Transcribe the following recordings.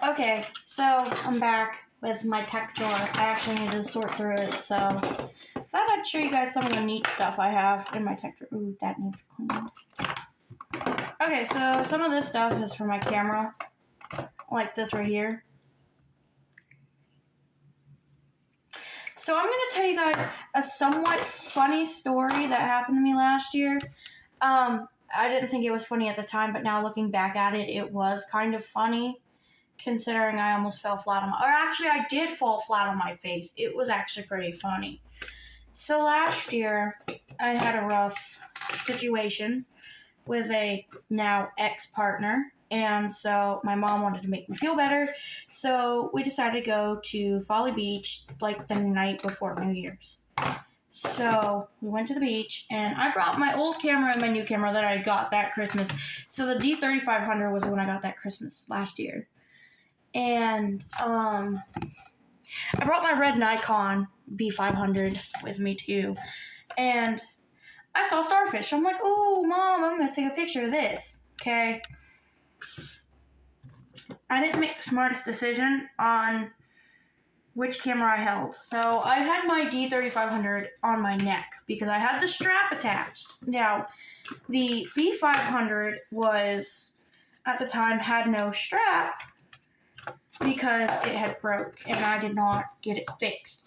Okay, so I'm back with my tech drawer. I actually need to sort through it, so I thought I'd show you guys some of the neat stuff I have in my tech drawer. Ooh, that needs cleaned. Okay, so some of this stuff is for my camera, like this right here. So I'm going to tell you guys a somewhat funny story that happened to me last year. I didn't think it was funny at the time, but now looking back at it, it was kind of funny. Considering I almost fell flat on my... Or actually, I did fall flat on my face. It was actually pretty funny. So last year, I had a rough situation with a now ex-partner. And so my mom wanted to make me feel better. So we decided to go to Folly Beach like the night before New Year's. So we went to the beach, and I brought my old camera and my new camera that I got that Christmas. So the D3500 was the one I got that Christmas last year. And I brought my red Nikon B500 with me too. And I saw starfish. I'm like, oh, Mom, I'm going to take a picture of this. Okay. I didn't make the smartest decision on which camera I held. So I had my D3500 on my neck because I had the strap attached. Now, the B500 was, at the time, had no strap because it had broke and I did not get it fixed.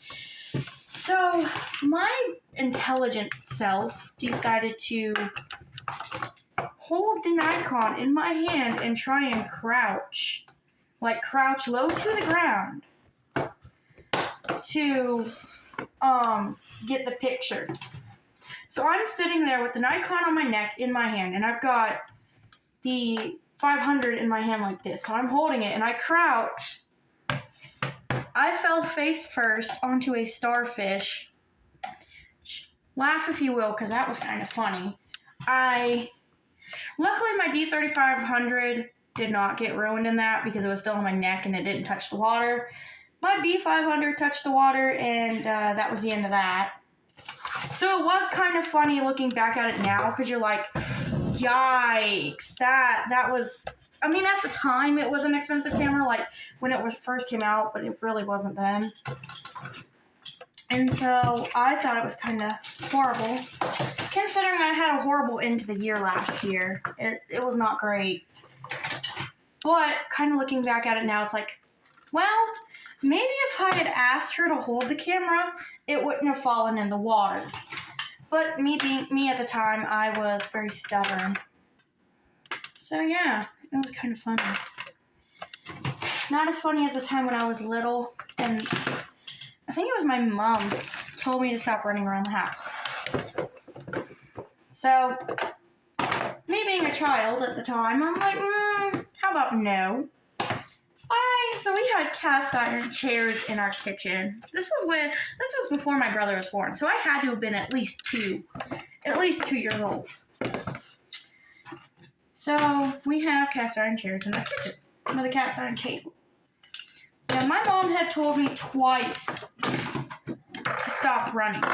So my intelligent self decided to hold the Nikon in my hand and try and crouch low to the ground to get the picture. So I'm sitting there with the Nikon on my neck in my hand, and I've got the 500 in my hand like this. So I'm holding it, and I crouch. I fell face first onto a starfish. Laugh if you will, because that was kind of funny. Luckily, my D3500 did not get ruined in that because it was still on my neck and it didn't touch the water. My B500 touched the water, and that was the end of that. So it was kind of funny looking back at it now because you're like, yikes, that was... I mean, at the time, it was an expensive camera, like when it first came out, but it really wasn't then. And so I thought it was kind of horrible. Considering I had a horrible end to the year last year, it was not great. But kind of looking back at it now, it's like, well, maybe if I had asked her to hold the camera, it wouldn't have fallen in the water. But me at the time, I was very stubborn. So yeah, it was kind of funny. Not as funny at the time when I was little, and I think it was my mom told me to stop running around the house. So, me being a child at the time, I'm like, how about no? So we had cast iron chairs in our kitchen. This was before my brother was born, so I had to have been at least 2 years old. So we have cast iron chairs in our kitchen with a cast iron table. Now my mom had told me twice to stop running.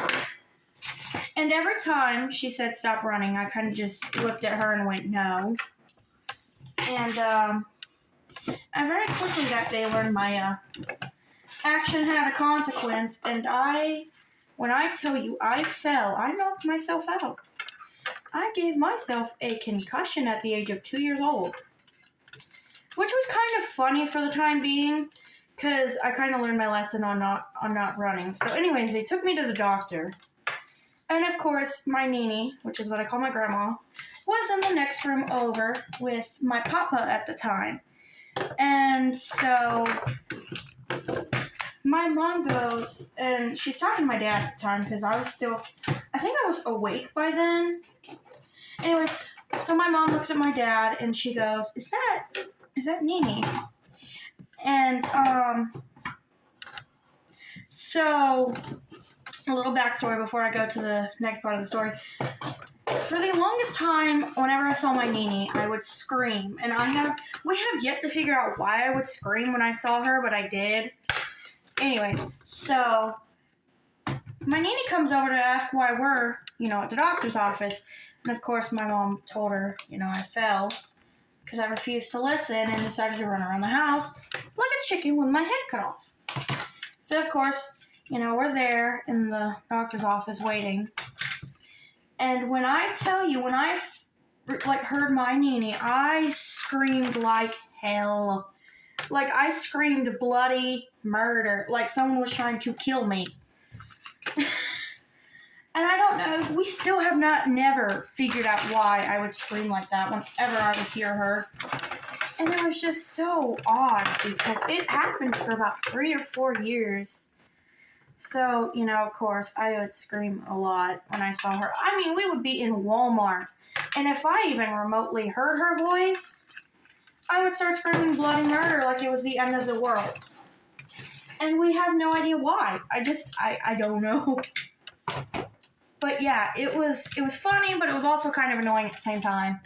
And every time she said stop running, I kind of just looked at her and went, no. And I very quickly that day learned my action had a consequence. And when I tell you I fell, I knocked myself out. I gave myself a concussion at the age of 2 years old. Which was kind of funny for the time being, because I kind of learned my lesson on not running. So anyways, they took me to the doctor. And of course, my Nini, which is what I call my grandma, was in the next room over with my papa at the time. And so my mom goes, and she's talking to my dad at the time, because I think I was awake by then. Anyways, so my mom looks at my dad, and she goes, is that Nini? And, so, a little backstory before I go to the next part of the story. For the longest time, whenever I saw my Nini, I would scream. And we have yet to figure out why I would scream when I saw her, but I did. Anyways, so, my Nini comes over to ask why we're, at the doctor's office. And of course, my mom told her, I fell. because I refused to listen and decided to run around the house like a chicken with my head cut off. So, of course, we're there in the doctor's office waiting. And when I tell you, when I heard my Nene, I screamed like hell. Like, I screamed bloody murder, like someone was trying to kill me. And I don't know, we still have never figured out why I would scream like that whenever I would hear her. And it was just so odd because it happened for about 3 or 4 years. So, of course, I would scream a lot when I saw her. I mean, we would be in Walmart, and if I even remotely heard her voice, I would start screaming bloody murder like it was the end of the world. And we have no idea why. I don't know. But yeah, it was funny, but it was also kind of annoying at the same time.